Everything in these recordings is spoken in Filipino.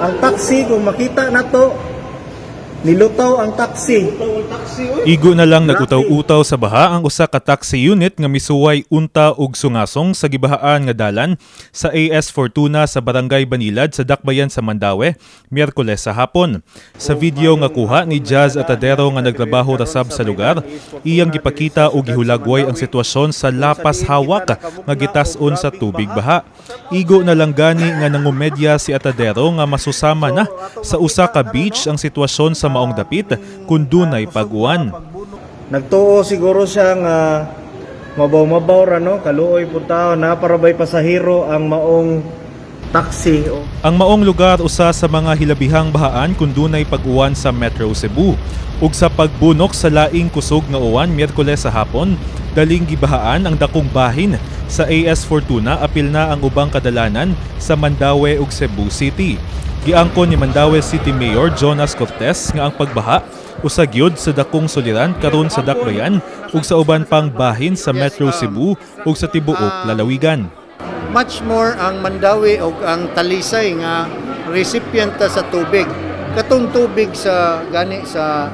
Ang taxi, kung makita na to, nilutaw ang taxi. Igo na lang nagutaw-utaw sa baha ang usa ka taxi unit nga misuway unta ug sungasong sa gibahaan nga dalan sa AS Fortuna sa Barangay Banilad sa Dakbayan sa Mandaue, Miyerkules sa hapon. Sa video nga kuha ni Jazz Atadero nga nagtrabaho rasab sa lugar, iyang gipakita og gihulagway ang sitwasyon sa lapas hawak nga gitas-on sa tubig baha. Igo na lang gani nga nangumedya si Atadero nga masusama na sa usa ka beach ang sitwasyon sa maong dapit kun dunay pag-uwan. Nagtuo siguro siya nga mabaw-mabaw ra no, kaluoy pud tao na parabay pasahero ang maong taxi. Ang maong lugar usa sa mga hilabihang bahaan kun dunay pag-uwan sa Metro Cebu. Ug sa pagbunok sa laing kusog nga uwan Miyerkules sa hapon, daling gibahaan ang dakong bahin sa AS Fortuna apil na ang ubang kadalanan sa Mandaue ug Cebu City. Giangkon ni Mandaue City Mayor Jonas Cortez nga ang pagbaha usa gyud sa dakong suliran karon sa Dakbayan ug sa uban pang bahin sa Metro Cebu ug sa tibuok lalawigan. Much more ang Mandaue ug ang Talisay nga recipient sa tubig. Katong tubig sa gani sa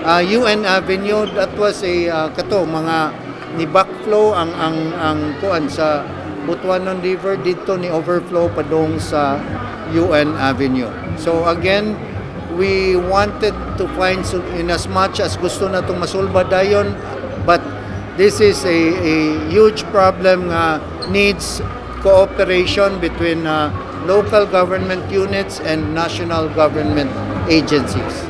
UN Avenue, that was a kato mga ni backflow ang kuan sa Butuanon River dito ni overflow padong sa UN Avenue. So again, we wanted to find in as much as gusto na itong masulba dayon, but this is a huge problem nga needs cooperation between local government units and national government agencies.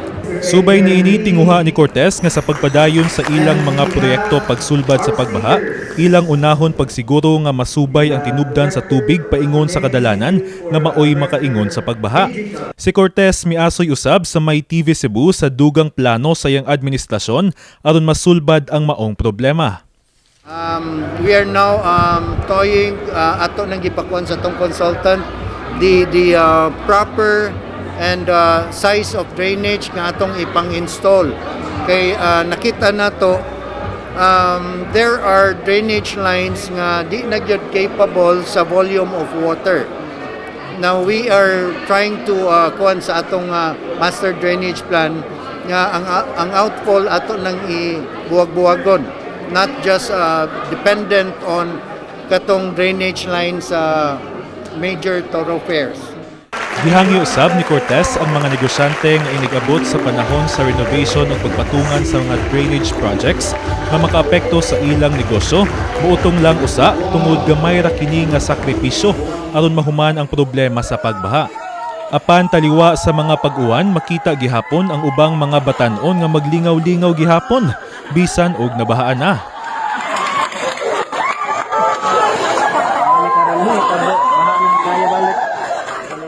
Subay niini tinguha ni Cortez nga sa pagpadayon sa ilang mga proyekto pagsulbad sa pagbaha, ilang unahon pagsiguro nga masubay ang tinubdan sa tubig paingon sa kadalanan nga maoy makaingon sa pagbaha. Si Cortez miasoy usab sa May TV Cebu sa dugang plano sa iyang administrasyon aron masulbad ang maong problema. We are now toying ato nang gipakuan sa tong consultant the proper and size of drainage nga atong ipang-install. Kay nakita nato there are drainage lines nga di na gyud capable sa volume of water. Now we are trying to kuan sa atong master drainage plan nga ang outfall ato nang ibuwag-buwagon, not just dependent on katong drainage lines sa major thoroughfares. Gihangyo usab ni Cortez ang mga negosyante nga inigabot sa panahon sa renovation ug pagpatungan sa mga drainage projects nga makaapekto sa ilang negosyo, muutong lang usa tungod gamay ra kini nga sakripisyo aron mahuman ang problema sa pagbaha. Apan taliwa sa mga pag-uwan, makita gihapon ang ubang mga batan-on nga maglingaw-lingaw gihapon bisan og nabahaan na.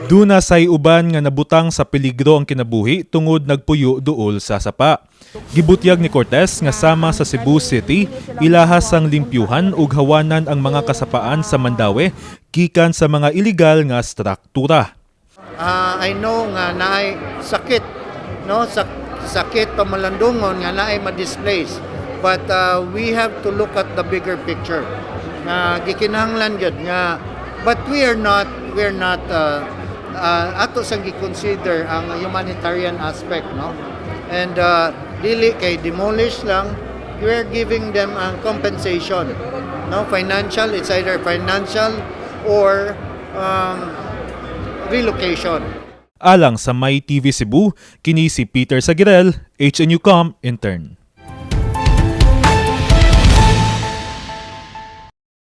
Duna say uban nga nabutang sa peligro ang kinabuhi tungod nagpuyo duol sa sapa. Gibutyag ni Cortez nga sama sa Cebu City, ilahas ang limpyuhan ug hawanan ang mga kasapaan sa Mandaue gikan sa mga iligal nga struktura. I know nga naay sakit, no, sakit pamalandungon nga naay ma-displace, but we have to look at the bigger picture. Gikinahanglan gyud nga, but we're not ato sang gi-consider ang humanitarian aspect, no, and dili kay demolish lang, we're giving them ang compensation, no, financial, it's either financial or relocation. Alang sa May TV Cebu, kini si Peter Sagirel, HNUcom intern.